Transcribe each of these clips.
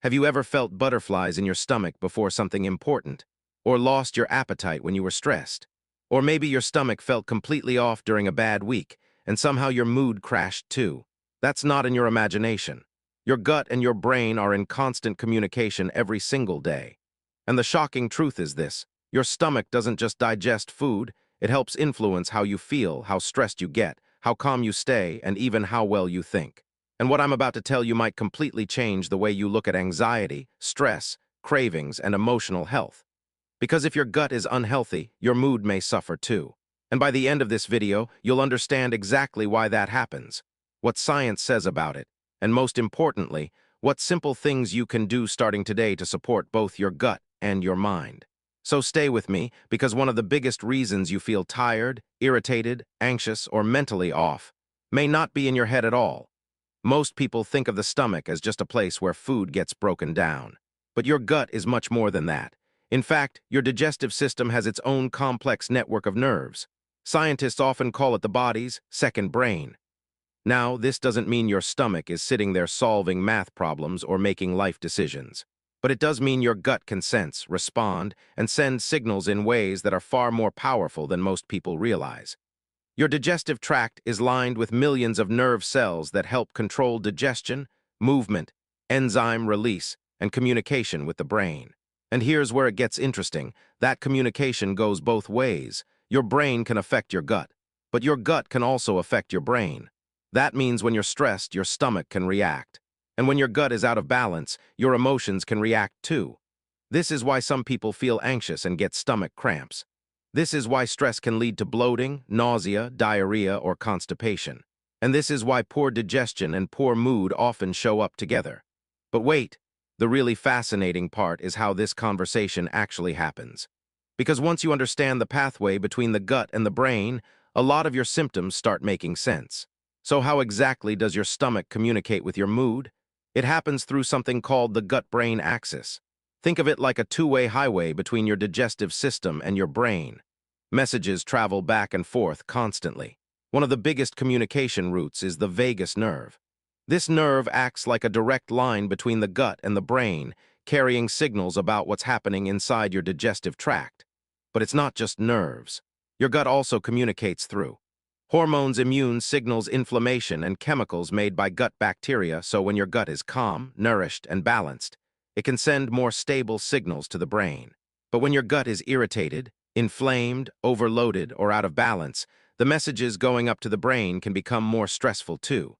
Have you ever felt butterflies in your stomach before something important? Or lost your appetite when you were stressed? Or maybe your stomach felt completely off during a bad week, and somehow your mood crashed too. That's not in your imagination. Your gut and your brain are in constant communication every single day. And the shocking truth is this: your stomach doesn't just digest food, it helps influence how you feel, how stressed you get, how calm you stay, and even how well you think. And what I'm about to tell you might completely change the way you look at anxiety, stress, cravings, and emotional health. Because if your gut is unhealthy, your mood may suffer too. And by the end of this video, you'll understand exactly why that happens, what science says about it, and most importantly, what simple things you can do starting today to support both your gut and your mind. So stay with me, because one of the biggest reasons you feel tired, irritated, anxious, or mentally off may not be in your head at all. Most people think of the stomach as just a place where food gets broken down. But your gut is much more than that. In fact, your digestive system has its own complex network of nerves. Scientists often call it the body's second brain. Now, this doesn't mean your stomach is sitting there solving math problems or making life decisions. But it does mean your gut can sense, respond, and send signals in ways that are far more powerful than most people realize. Your digestive tract is lined with millions of nerve cells that help control digestion, movement, enzyme release, and communication with the brain. And here's where it gets interesting. That communication goes both ways. Your brain can affect your gut, but your gut can also affect your brain. That means when you're stressed, your stomach can react. And when your gut is out of balance, your emotions can react too. This is why some people feel anxious and get stomach cramps. This is why stress can lead to bloating, nausea, diarrhea, or constipation. And this is why poor digestion and poor mood often show up together. But wait, the really fascinating part is how this conversation actually happens. Because once you understand the pathway between the gut and the brain, a lot of your symptoms start making sense. So how exactly does your stomach communicate with your mood? It happens through something called the gut-brain axis. Think of it like a two-way highway between your digestive system and your brain. Messages travel back and forth constantly. One of the biggest communication routes is the vagus nerve. This nerve acts like a direct line between the gut and the brain, carrying signals about what's happening inside your digestive tract. But it's not just nerves. Your gut also communicates through hormones, immune signals, inflammation, and chemicals made by gut bacteria. So when your gut is calm, nourished, and balanced, it can send more stable signals to the brain. But when your gut is irritated, inflamed, overloaded, or out of balance, the messages going up to the brain can become more stressful too.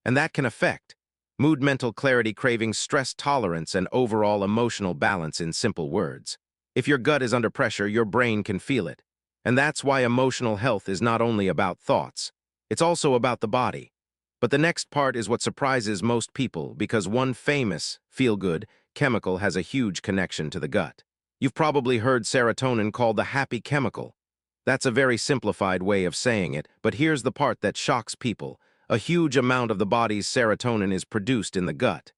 And that can affect mood, mental clarity, cravings, stress tolerance, and overall emotional balance. In simple words, if your gut is under pressure, your brain can feel it. And that's why emotional health is not only about thoughts, it's also about the body. But the next part is what surprises most people, because one famous feel-good chemical has a huge connection to the gut. You've probably heard serotonin called the happy chemical. That's a very simplified way of saying it, but here's the part that shocks people. A huge amount of the body's serotonin is produced in the gut.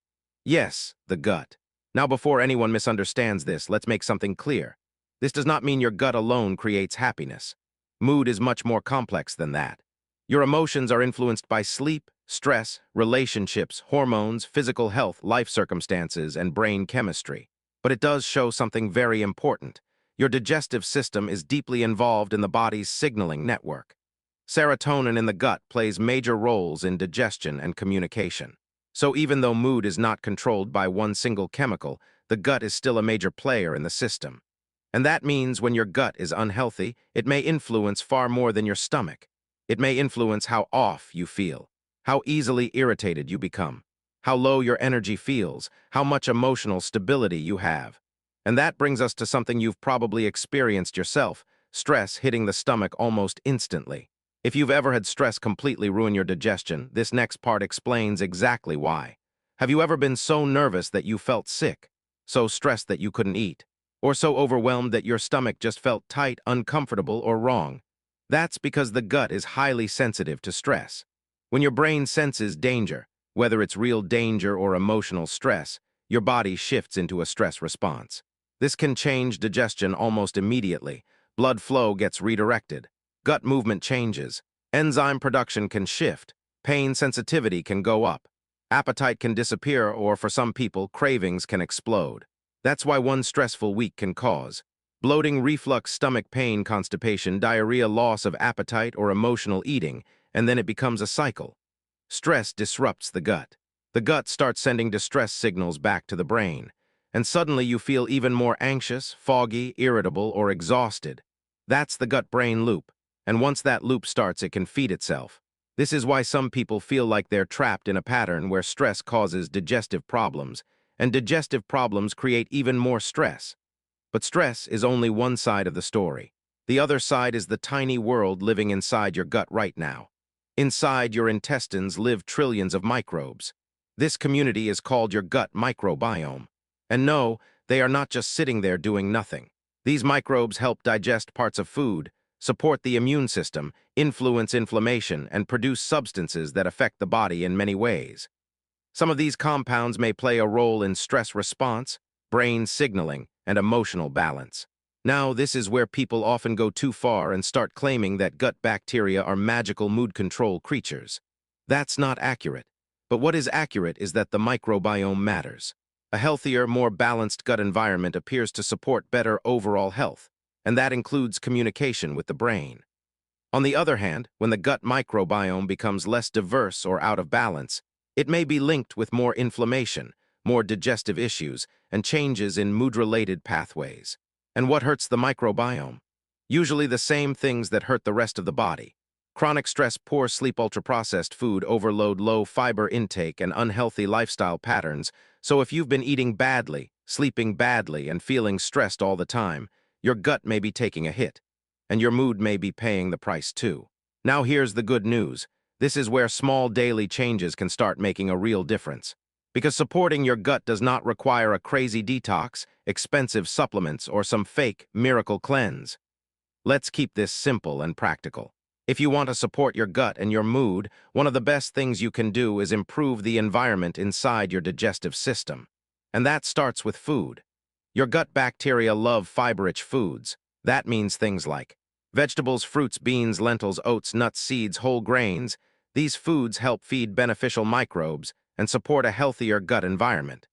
Yes, the gut. Now, before anyone misunderstands this, let's make something clear. This does not mean your gut alone creates happiness. Mood is much more complex than that. Your emotions are influenced by sleep, stress, relationships, hormones, physical health, life circumstances, and brain chemistry. But it does show something very important. Your digestive system is deeply involved in the body's signaling network. Serotonin in the gut plays major roles in digestion and communication. So even though mood is not controlled by one single chemical, the gut is still a major player in the system. And that means when your gut is unhealthy, it may influence far more than your stomach. It may influence how off you feel, how easily irritated you become, how low your energy feels, how much emotional stability you have. And that brings us to something you've probably experienced yourself: stress hitting the stomach almost instantly. If you've ever had stress completely ruin your digestion, this next part explains exactly why. Have you ever been so nervous that you felt sick, so stressed that you couldn't eat, or so overwhelmed that your stomach just felt tight, uncomfortable, or wrong? That's because the gut is highly sensitive to stress. When your brain senses danger, whether it's real danger or emotional stress, your body shifts into a stress response. This can change digestion almost immediately. Blood flow gets redirected. Gut movement changes. Enzyme production can shift. Pain sensitivity can go up. Appetite can disappear, or for some people, cravings can explode. That's why one stressful week can cause bloating, reflux, stomach pain, constipation, diarrhea, loss of appetite, or emotional eating, and then it becomes a cycle. Stress disrupts the gut. The gut starts sending distress signals back to the brain, and suddenly you feel even more anxious, foggy, irritable, or exhausted. That's the gut-brain loop, and once that loop starts, it can feed itself. This is why some people feel like they're trapped in a pattern where stress causes digestive problems, and digestive problems create even more stress. But stress is only one side of the story. The other side is the tiny world living inside your gut right now. Inside your intestines live trillions of microbes. This community is called your gut microbiome. And no, they are not just sitting there doing nothing. These microbes help digest parts of food, support the immune system, influence inflammation, and produce substances that affect the body in many ways. Some of these compounds may play a role in stress response, brain signaling, and emotional balance. Now, this is where people often go too far and start claiming that gut bacteria are magical mood control creatures. That's not accurate. But what is accurate is that the microbiome matters. A healthier, more balanced gut environment appears to support better overall health, and that includes communication with the brain. On the other hand, when the gut microbiome becomes less diverse or out of balance, it may be linked with more inflammation, more digestive issues, and changes in mood-related pathways. And what hurts the microbiome? Usually the same things that hurt the rest of the body. Chronic stress, poor sleep, ultra-processed food, overload, low fiber intake, and unhealthy lifestyle patterns. So if you've been eating badly, sleeping badly, and feeling stressed all the time, your gut may be taking a hit, and your mood may be paying the price too. Now here's the good news. This is where small daily changes can start making a real difference. Because supporting your gut does not require a crazy detox, expensive supplements, or some fake miracle cleanse. Let's keep this simple and practical. If you want to support your gut and your mood, one of the best things you can do is improve the environment inside your digestive system. And that starts with food. Your gut bacteria love fiber-rich foods. That means things like vegetables, fruits, beans, lentils, oats, nuts, seeds, whole grains. These foods help feed beneficial microbes and support a healthier gut environment.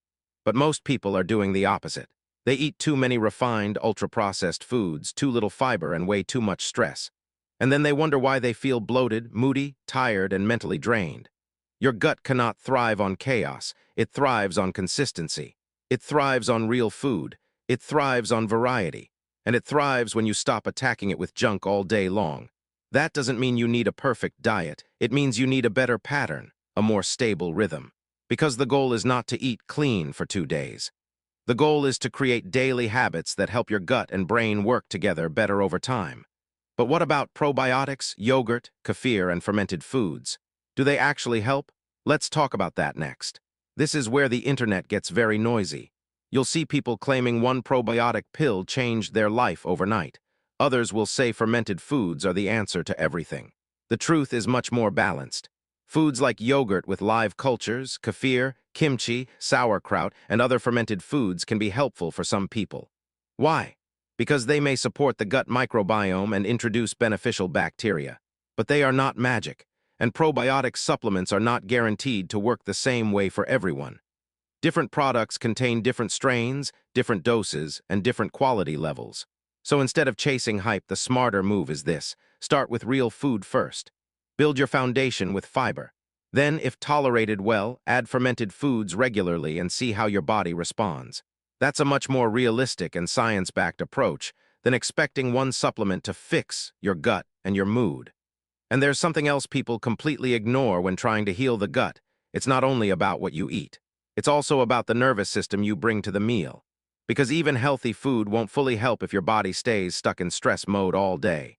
But most people are doing the opposite. They eat too many refined, ultra-processed foods, too little fiber, and way too much stress. And then they wonder why they feel bloated, moody, tired, and mentally drained. Your gut cannot thrive on chaos. It thrives on consistency. It thrives on real food. It thrives on variety. And it thrives when you stop attacking it with junk all day long. That doesn't mean you need a perfect diet. It means you need a better pattern, a more stable rhythm. Because the goal is not to eat clean for 2 days. The goal is to create daily habits that help your gut and brain work together better over time. But what about probiotics, yogurt, kefir, and fermented foods? Do they actually help? Let's talk about that next. This is where the internet gets very noisy. You'll see people claiming one probiotic pill changed their life overnight. Others will say fermented foods are the answer to everything. The truth is much more balanced. Foods like yogurt with live cultures, kefir, kimchi, sauerkraut, and other fermented foods can be helpful for some people. Why? Because they may support the gut microbiome and introduce beneficial bacteria. But they are not magic, and probiotic supplements are not guaranteed to work the same way for everyone. Different products contain different strains, different doses, and different quality levels. So instead of chasing hype, the smarter move is this. Start with real food first. Build your foundation with fiber. Then, if tolerated well, add fermented foods regularly and see how your body responds. That's a much more realistic and science-backed approach than expecting one supplement to fix your gut and your mood. And there's something else people completely ignore when trying to heal the gut. It's not only about what you eat. It's also about the nervous system you bring to the meal. Because even healthy food won't fully help if your body stays stuck in stress mode all day.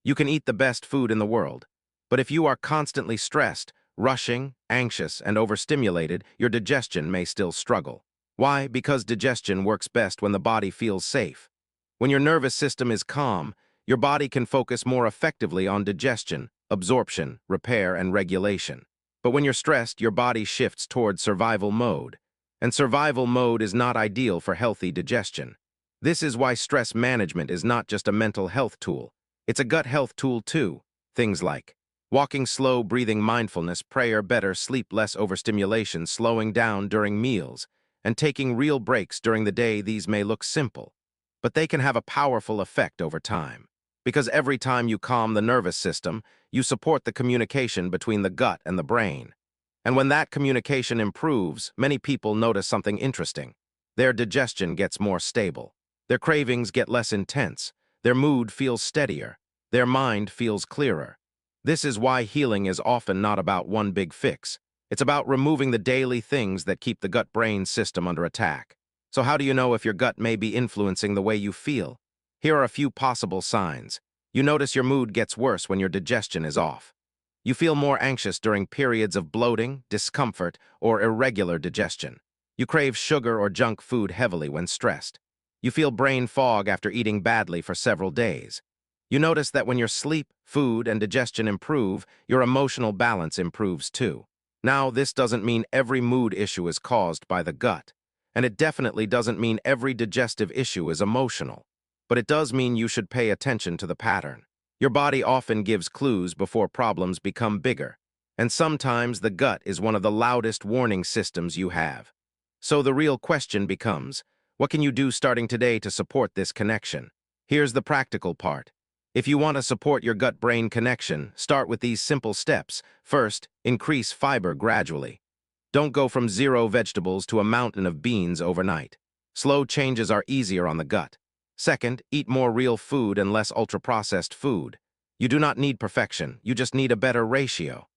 You can eat the best food in the world, but if you are constantly stressed, rushing, anxious, and overstimulated, your digestion may still struggle. Why? Because digestion works best when the body feels safe. When your nervous system is calm, your body can focus more effectively on digestion, absorption, repair, and regulation. But when you're stressed, your body shifts towards survival mode. And survival mode is not ideal for healthy digestion. This is why stress management is not just a mental health tool. It's a gut health tool too. Things like Walking slow, breathing mindfulness, prayer better, sleep less, overstimulation, slowing down during meals, and taking real breaks during the day. These may look simple, but they can have a powerful effect over time. Because every time you calm the nervous system, you support the communication between the gut and the brain. And when that communication improves, many people notice something interesting. Their digestion gets more stable. Their cravings get less intense. Their mood feels steadier. Their mind feels clearer. This is why healing is often not about one big fix. It's about removing the daily things that keep the gut-brain system under attack. So how do you know if your gut may be influencing the way you feel? Here are a few possible signs. You notice your mood gets worse when your digestion is off. You feel more anxious during periods of bloating, discomfort, or irregular digestion. You crave sugar or junk food heavily when stressed. You feel brain fog after eating badly for several days. You notice that when your sleep, food, and digestion improve, your emotional balance improves too. Now, this doesn't mean every mood issue is caused by the gut, and it definitely doesn't mean every digestive issue is emotional. But it does mean you should pay attention to the pattern. Your body often gives clues before problems become bigger, and sometimes the gut is one of the loudest warning systems you have. So the real question becomes, what can you do starting today to support this connection? Here's the practical part. If you want to support your gut-brain connection, start with these simple steps. First, increase fiber gradually. Don't go from 0 vegetables to a mountain of beans overnight. Slow changes are easier on the gut. Second, eat more real food and less ultra-processed food. You do not need perfection, you just need a better ratio.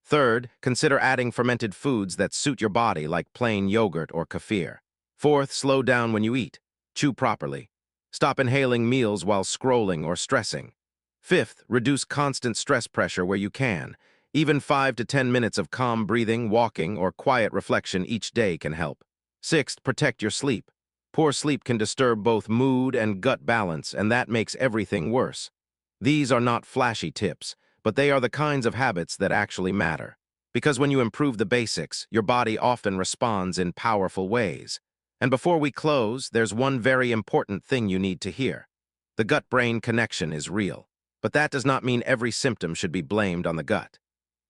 Third, consider adding fermented foods that suit your body like plain yogurt or kefir. Fourth, slow down when you eat. Chew properly. Stop inhaling meals while scrolling or stressing. Fifth, reduce constant stress pressure where you can. Even 5 to 10 minutes of calm breathing, walking, or quiet reflection each day can help. Sixth, protect your sleep. Poor sleep can disturb both mood and gut balance, and that makes everything worse. These are not flashy tips, but they are the kinds of habits that actually matter. Because when you improve the basics, your body often responds in powerful ways. And before we close, there's one very important thing you need to hear. The gut-brain connection is real, but that does not mean every symptom should be blamed on the gut.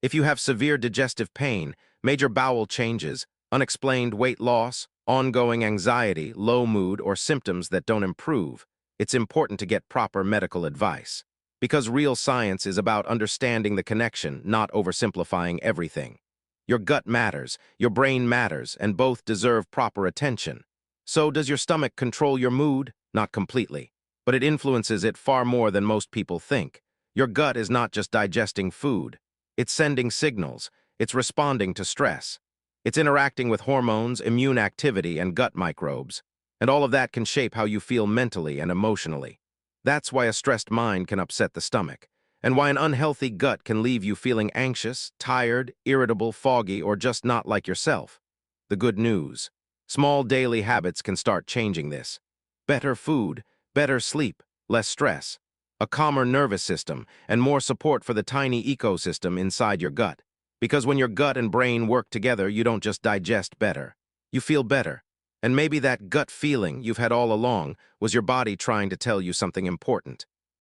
If you have severe digestive pain, major bowel changes, unexplained weight loss, ongoing anxiety, low mood, or symptoms that don't improve, it's important to get proper medical advice. Because real science is about understanding the connection, not oversimplifying everything. Your gut matters, your brain matters, and both deserve proper attention. So does your stomach control your mood? Not completely, but it influences it far more than most people think. Your gut is not just digesting food. It's sending signals. It's responding to stress. It's interacting with hormones, immune activity, and gut microbes. And all of that can shape how you feel mentally and emotionally. That's why a stressed mind can upset the stomach, and why an unhealthy gut can leave you feeling anxious, tired, irritable, foggy, or just not like yourself. The good news: small daily habits can start changing this. Better food, better sleep, less stress, a calmer nervous system, and more support for the tiny ecosystem inside your gut. Because when your gut and brain work together, you don't just digest better. You feel better. And maybe that gut feeling you've had all along was your body trying to tell you something important.